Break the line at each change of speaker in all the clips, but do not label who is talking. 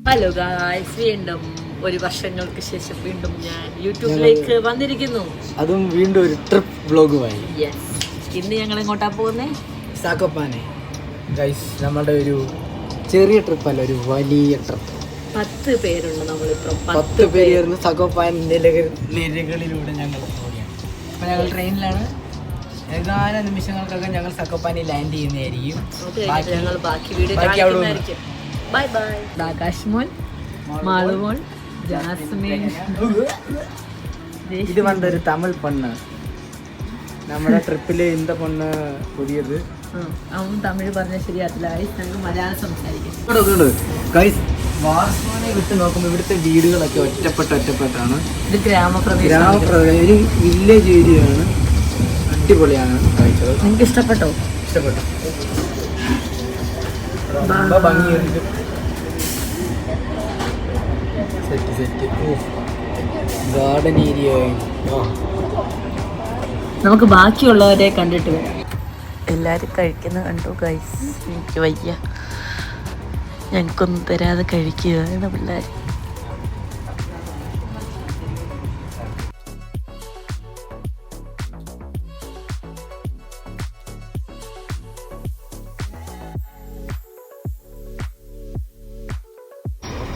Hello guys, വീണ്ടും ഒരു വർഷങ്ങൾക്ക് ശേഷം വീണ്ടും ഞാൻ യൂട്യൂബിലേക്ക് വന്നിരിക്കുന്നു.
അതും വീണ്ടും ഒരു ട്രിപ്പ് വ്ലോഗുമായി.
യെസ്, ഇന്ന് ഞങ്ങൾ എങ്ങോട്ടാ പോകുന്നേ?
സാക്കോപ്പാനെ. ഗൈസ്, നമ്മുടെ ഒരു ചെറിയ ട്രിപ്പ് അല്ല, ഒരു വലിയ ട്രിപ്പ്.
10 പേരുണ്ട്. നമ്മളിപ്പം
10 പേര് ചേർന്ന് സാക്കോപ്പാനിൻ്റെ നിരകളിലൂടെ ഞങ്ങൾ പോവുകയാണ്. അപ്പം ഞങ്ങൾ ട്രെയിനിലാണ്. ഏതാനും നിമിഷങ്ങൾക്കൊക്കെ ഞങ്ങൾ സാക്കോപ്പാനി ലാൻഡ് ചെയ്യുന്നതായിരിക്കും.
ഞങ്ങൾ ബാക്കി വീഡിയോ കാണിക്കുന്നതായിരിക്കും. Bye bye. ആകാശ് മോൻ, മാളു മോൻ, ജാസ്മിൻ.
ഇത് വന്നൊരു തമിഴ് പൊണ്ണ്. നമ്മുടെ ട്രിപ്പില് ഇന്ത പൊണ്ണ് പുതിയത്.
അവൻ തമിഴ് പറഞ്ഞ ശരിയാത്തില്ല. ഞങ്ങൾക്ക് മലയാളം സംസാരിക്കും.
വാർസോനെ വിട്ട് നോക്കുമ്പോൾ ഇവിടുത്തെ വീടുകളൊക്കെ ഒറ്റപ്പെട്ടാണ്.
ഇത് ഗ്രാമപ്രദേശം,
ഒരു വില്ലേജ് ഏരിയയാണ്. അടിപൊളിയാണ് കാഴ്ചകൾ.
നിങ്ങൾക്ക് ഇഷ്ടപ്പെട്ടോ?
ഇഷ്ടപ്പെട്ടു. ഭംഗിയുണ്ട്. Set garden area.
നമുക്ക് ബാക്കിയുള്ളവരെ കണ്ടിട്ട് വരാം. എല്ലാവരും കഴിക്കുന്ന കണ്ടു ഗൈസ്. എനിക്ക് വയ്യ, ഞങ്ങൾക്കൊന്നും തരാതെ കഴിക്കുകയാണ് പിള്ളേർ.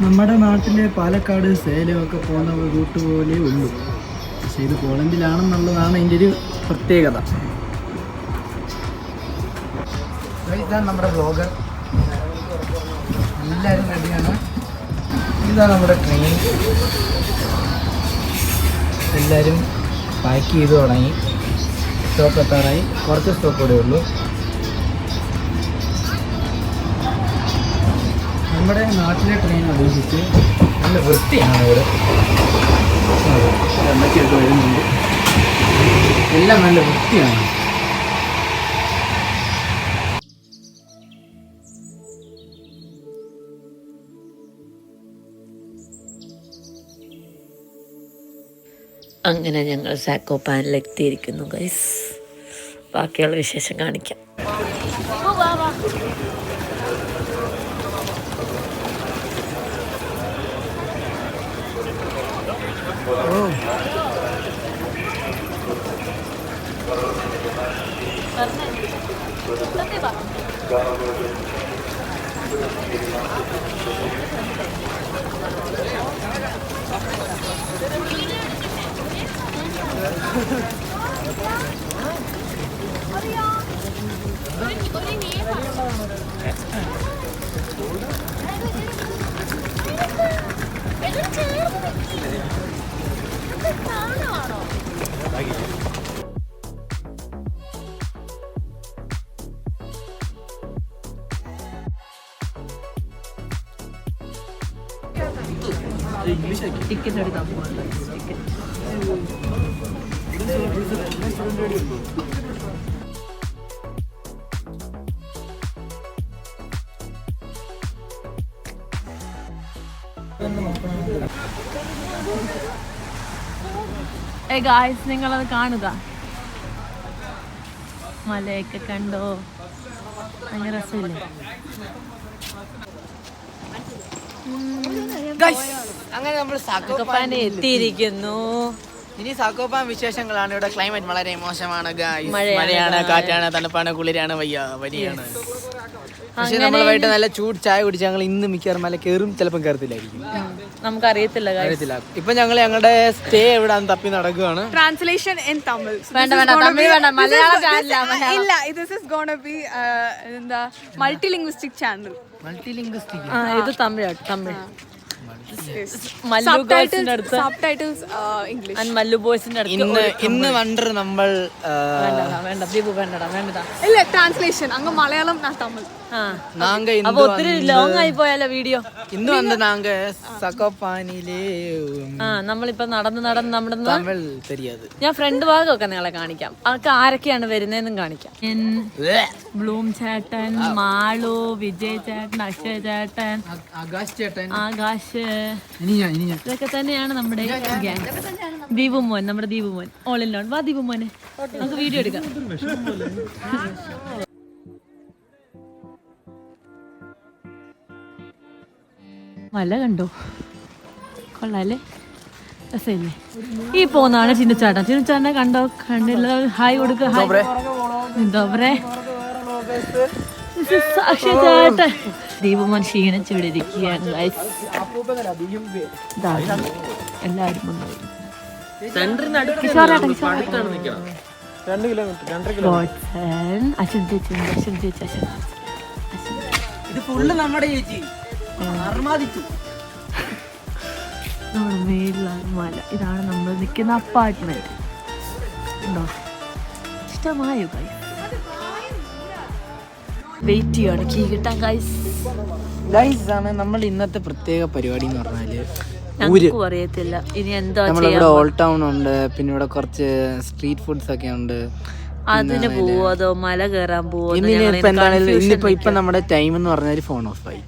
നമ്മുടെ നാട്ടിലെ പാലക്കാട് സേലമൊക്കെ പോകുന്ന റൂട്ട് പോലെ ഉള്ളൂ. പക്ഷേ ഇത് പോളണ്ടിലാണെന്നുള്ളതാണ് അതിൻ്റെ ഒരു പ്രത്യേകത. ഇതാണ് നമ്മുടെ വ്ലോഗർ. എല്ലാവരും റെഡിയാണ്. ഇതാണ് നമ്മുടെ ട്രെയിൻ. എല്ലാവരും പാക്ക് ചെയ്ത് തുടങ്ങി. സ്റ്റോപ്പ് എത്താറായി. കുറച്ച് സ്റ്റോപ്പ് കൂടെ ഉള്ളൂ. നമ്മുടെ നാട്ടിലെ ട്രെയിൻ അപേക്ഷിച്ച് നല്ല വൃത്തിയാണ് ഇവിടെ. എന്തൊക്കെയൊക്കെ വരുന്നുണ്ട്. എല്ലാം നല്ല വൃത്തിയാണ്.
അങ്ങനെ ഞങ്ങൾ സാക്കോപ്പാനിൽ എത്തിയിരിക്കുന്നു ഗൈസ്. ബാക്കിയുള്ള വിശേഷം കാണിക്കാം. ടിക്കറ്റ് എടുക്കാൻ പോകണ്ട. ഗായ്സ്, നിങ്ങളത് കാണുക. മലയൊക്കെ കണ്ടോ? ഭയങ്കര രസമില്ലേ?
അങ്ങനെ നമ്മൾ
സാക്കോപ്പാൻ എത്തിയിരിക്കുന്നു.
ഇനി സാക്കോപ്പാൻ വിശേഷങ്ങളാണ്. ഇവിടെ ക്ലൈമറ്റ് വളരെ മോശമാണ്. മഴയാണ്, കാറ്റാണ്, തണുപ്പാണ്, കുളിരാണ്, വരിയാണ്. പക്ഷെ നമ്മൾ വൈകിട്ട് നല്ല ചൂട് ചായ കുടിച്ച് ഞങ്ങൾ ഇന്ന് മിക്കവാറും മല കയറും, ചിലപ്പോൾ കയറത്തില്ലായിരിക്കും.
നമുക്കറിയത്തില്ല.
ഇപ്പൊ ഞങ്ങളുടെ സ്റ്റേ എവിടെയാന്ന് തപ്പി നടക്കുകയാണ്.
Translation in Tamil.
തമിഴ് വേണ്ട, മലയാളം
ഇല്ല, this is gonna be the multilinguistic channel.
ഇത് തമിഴ്.
Subtitles English.
മല്ലു ബോയ്സിന്റെ
ഇന്ന് വണ്ടർ നമ്മൾ
വേണ്ട ദീപു വേണ്ടടാ.
ഇല്ല, ട്രാൻസ്ലേഷൻ അങ്ങ് മലയാളം തമിഴ്.
അപ്പൊ ഒത്തിരി ലോങ് ആയി പോയാലോ വീഡിയോ.
ഇന്ന് വന്ന് നാങ്ക സക്കോപ്പാനിയിലെ
നമ്മളിപ്പോ നടന്ന് നമ്മുടെ
തമിഴ് തെരിയാത്.
ഞാൻ ഫ്രണ്ട് ഭാഗമൊക്കെ നിങ്ങളെ കാണിക്കാം. അതൊക്കെ ആരൊക്കെയാണ് വരുന്നതെന്നും കാണിക്കാം. ബ്ലൂം ചേട്ടൻ, മാളു, വിജയ് ചേട്ടൻ, അക്ഷയ് ചേട്ടൻ, ആകാശ്, ഇതൊക്കെ തന്നെയാണ് നമ്മുടെ ഗ്യാങ്. ദീപു മോൻ, നമ്മുടെ ദീപു മോൻ. All in all. വാ ദീപു മോനെ, നമുക്ക് വീഡിയോ എടുക്കാം. മല കണ്ടോ? കൊള്ളാല്ലേ? രസമില്ലേ? ഈ പോകുന്നതാണ് ചിന്നുച്ചാട്ടൻ. ചിന്നുച്ചാട്ടനെ കണ്ടോ? കണ്ടില്ല. ഹായ് കൊടുക്ക. ഹായ് ഡോബ്രെ. അക്ഷയ് ചേട്ടൻ. ദീപമോൻ ക്ഷീണിച്ചിവിടെ ഇരിക്കുകയാണ്. എല്ലാവരും
ഇത് ഫുള്ള് നമ്മുടെ ചേച്ചി അർമാദിച്ചു.
നമ്മുടെ മേളിലാണ് മല. ഇതാണ് നമ്മൾ നിൽക്കുന്ന അപ്പാർട്ട്മെന്റ്. ഉണ്ടോ? ഇഷ്ടമായോ ഗൈസ്? വെയിറ്റ് ചെയ്യാണ് കീ കിട്ടാൻ ഗൈസ്.
ആണ് നമ്മൾ ഇന്നത്തെ പ്രത്യേക പരിപാടി എന്ന് പറഞ്ഞാല്
ഞങ്ങൾക്കും അറിയത്തില്ല ഇനി എന്താ
നമ്മളിവിടെ ഓൾഡ് ടൗൺ ഉണ്ട്, പിന്നെ ഇവിടെ കുറച്ച് സ്ട്രീറ്റ് ഫുഡ്സ് ഒക്കെ ഉണ്ട്.
അതിന് പോവോ അതോ മല കയറാൻ പോവോ?
ഇപ്പൊ നമ്മുടെ ടൈം എന്ന് പറഞ്ഞാൽ ഫോൺ ഓഫ് ആയി.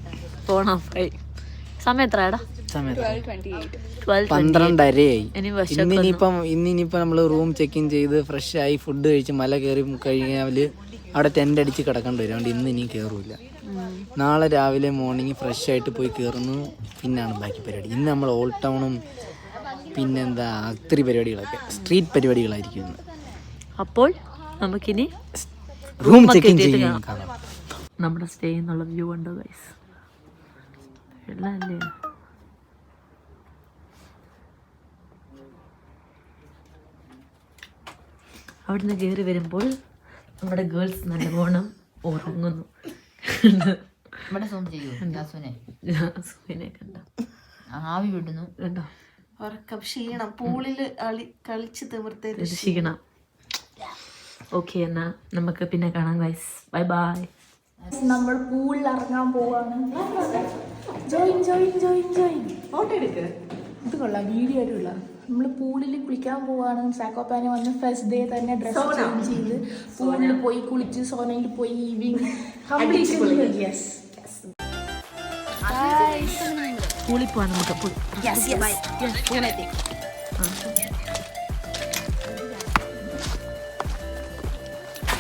സമയം എത്രയാടാ?
12:30 ഇന്നിനിപ്പം നമ്മള് റൂം ചെക്ക് ഇൻ ചെയ്ത് ഫ്രഷ് ആയി ഫുഡ് കഴിച്ച് മല കയറി കഴിഞ്ഞാല് അവിടെ ടെന്റ് അടിച്ച് കിടക്കേണ്ടി വരും. അതുകൊണ്ട് ഇന്ന് ഇനി കയറൂല. നാളെ രാവിലെ മോർണിംഗ് ഫ്രഷ് ആയിട്ട് പോയി കയറുന്നു. പിന്നാണ് ബാക്കി പരിപാടി. ഇന്ന് നമ്മൾ ഓൾഡ് ടൗണും പിന്നെന്താ ഒത്തിരി പരിപാടികളൊക്കെ സ്ട്രീറ്റ് പരിപാടികളായിരിക്കും ഇന്ന്.
അപ്പോൾ നമുക്കിനി
റൂം ചെക്ക് ഇൻ ചെയ്യാൻ കാണാം.
നമ്മുടെ സ്റ്റേ എന്നുള്ള വ്യൂ ഉണ്ടോ ഗൈസ്? വെള്ളമല്ലേ? അവിടുന്ന് കയറി വരുമ്പോൾ നമ്മുടെ ഗേൾസ് നല്ലവണ്ണം ഉറങ്ങുന്നു.
ആവി വിടുന്നു
കണ്ടോ?
ഉറക്കം ക്ഷീണം പൂളില് കളിച്ച് തിമിർത്ത്
ക്ഷീണം. ഓക്കെ എന്നാ നമുക്ക് പിന്നെ കാണാം ഗൈസ്. Bye bye.
നമ്മൾ പൂളിൽ ഇറങ്ങാൻ പോവാണ്. Join join join join. Photo എടുക്കുക. ഇത് കൊള്ളാം, വീഡിയോ ആയിട്ടുള്ള. നമ്മൾ പൂളിൽ കുളിക്കാൻ പോവാണ്. സാക്കോപ്പാനെ വന്ന് ഫസ്റ്റ് ഡേ തന്നെ ഡ്രസ് ചേഞ്ച് ചെയ്ത് പൂളിൽ പോയി കുളിച്ച് സോനയിൽ പോയി ഈവിനിങ്
പൂളിൽ പോവാൻ നമുക്ക്.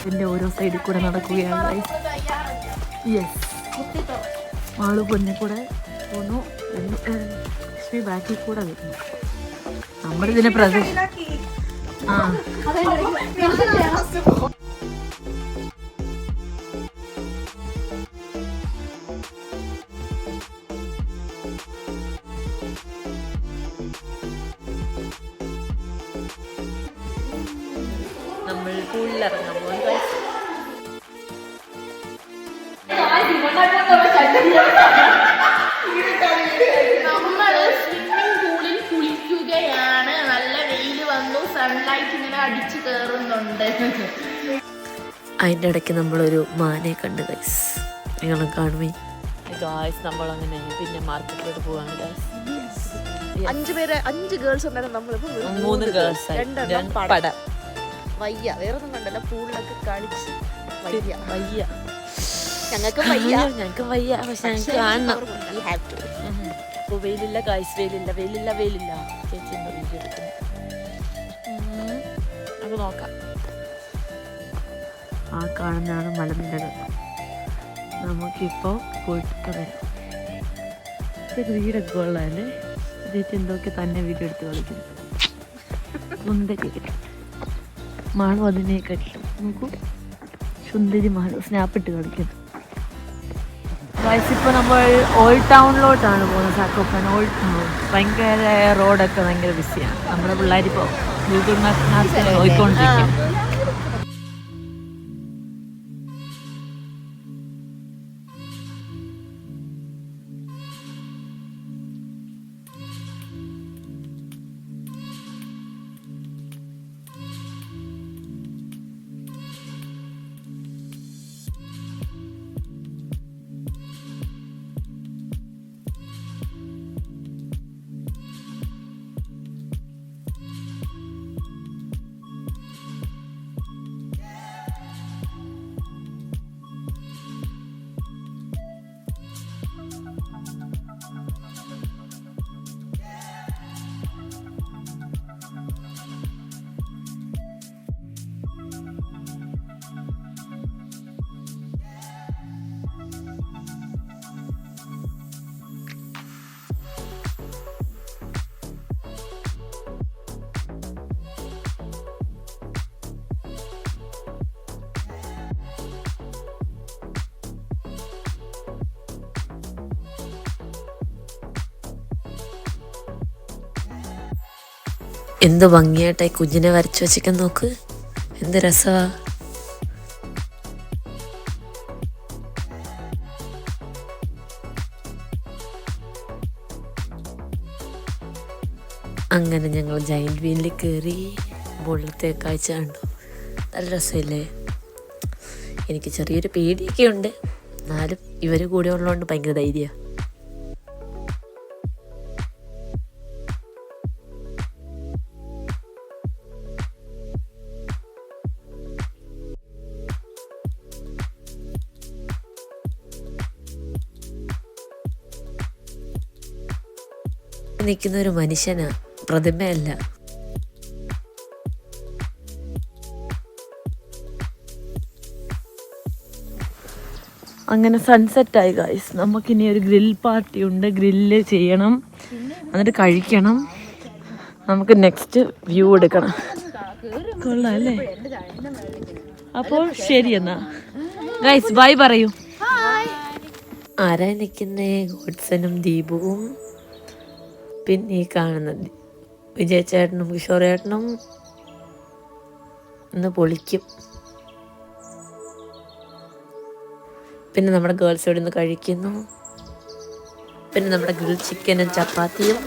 ഇതിന്റെ ഓരോ സൈഡിൽ കൂടെ നടക്കുകയാണ്. യെസ്, ആള് പൊന്നെ കൂടെ പോന്നു. ലക്ഷ്മി ബാക്കിൽ കൂടെ വരുന്നു. നമ്മളിതിനെ നമ്മൾ പൂളിലിറങ്ങാൻ പോകും.
നമ്മള് സ്വിമ്മിംഗ് പൂളിൽ കുളിക്കുകയാണ്. നല്ല വെയിൽ വന്നു, സൺലൈറ്റ് ഇങ്ങനെ അടിച്ചു കയറുന്നുണ്ട്.
അതിൻ്റെ ഇടയ്ക്ക് നമ്മളൊരു മാനെ കണ്ട് ഗൈസ്. നിങ്ങളും കാണുമേ ഗായ്സ്. നമ്മളങ്ങനെ പിന്നെ മാർക്കറ്റിലോട്ട് പോവാണ് ഗൈസ്.
5 ഗേൾസ് ഉണ്ടായിരുന്നു. നമ്മളിപ്പോ
3 ഗേൾസ് പട
വയ്യ, വേറെ ഒന്നും കണ്ടല്ല. പൂളിലൊക്കെ കളിച്ച് വയ്യ.
ഞങ്ങൾക്ക് വയ്യ. പക്ഷെ ഞങ്ങൾക്ക് കാണണം. അപ്പോൾ വെയിലില്ല ഗായ്സ്, വെയിലില്ല. ചേച്ചി എന്താ വീഡിയോ എടുക്കുന്നത്? അത് നോക്കാം. ആ കാണുന്നതാണ് മലനിരകൾ. നമുക്കിപ്പോൾ പോയിട്ട് വരാം. ഇത് വീടൊക്കെ ഉള്ളതല്ലേ? ചേച്ചി എന്തൊക്കെ തന്നെ വീഡിയോ എടുത്ത് കളിക്കുന്നു. സുന്ദരി മാണു അതിനെയൊക്കെ ഇഷ്ടം. നോക്കൂ, സുന്ദരി മാണു സ്നാപ്പിട്ട് കളിക്കുന്നു. ഇപ്പോൾ നമ്മൾ ഓൾഡ് ടൗണിലോട്ടാണ് പോകുന്നത്. സാക്കോപ്പാൻ ഓൾഡ് ടൗൺ. ഭയങ്കര റോഡൊക്കെ ഭയങ്കര ബിസിയാണ്. നമ്മുടെ പിള്ളേരിപ്പോൾ ഗൂഗിൾ മാപ്പിൽ പോയിക്കൊണ്ടിരിക്കും.
എന്ത് ഭംഗിയായിട്ടായി കുഞ്ഞിനെ വരച്ചു വെച്ചിക്കാൻ നോക്ക്, എന്ത് രസമാ. അങ്ങനെ ഞങ്ങൾ ജയൻറ്റ് വീലിൽ കയറി മുകളിലത്തെ കാഴ്ച കണ്ടു. നല്ല രസമില്ലേ? എനിക്ക് ചെറിയൊരു പേടിയൊക്കെ ഉണ്ട്, എന്നാലും ഇവർ കൂടെ ഉള്ളതുകൊണ്ട് ഭയങ്കര ധൈര്യമാണ്. നിൽക്കുന്ന ഒരു മനുഷ്യനാ, പ്രതിമയല്ല.
അങ്ങനെ സൺസെറ്റായി ഗൈസ്. നമുക്കിനി ഒരു ഗ്രിൽ പാർട്ടി ഉണ്ട്, ഗ്രില്ല് ചെയ്യണം, എന്നിട്ട് കഴിക്കണം. നമുക്ക് നെക്സ്റ്റ് വ്യൂ എടുക്കണം. കൊള്ളാം അല്ലേ? അപ്പോൾ ശരി എന്നാ ഗൈസ്, ബൈ പറയൂ.
ആരാ നിൽക്കുന്നേ? ഗോഡ്സനും ദീപുവും, പിന്നെ ഈ കാണുന്നത് വിജയ് ചേട്ടനും കിഷോർ ചേട്ടനും. ഇന്ന് പൊളിക്കും. പിന്നെ നമ്മുടെ ഗേൾസ് ഇവിടെ നിന്ന് കഴിക്കുന്നു. പിന്നെ നമ്മുടെ ഗ്രിൽ ചിക്കനും ചപ്പാത്തിയും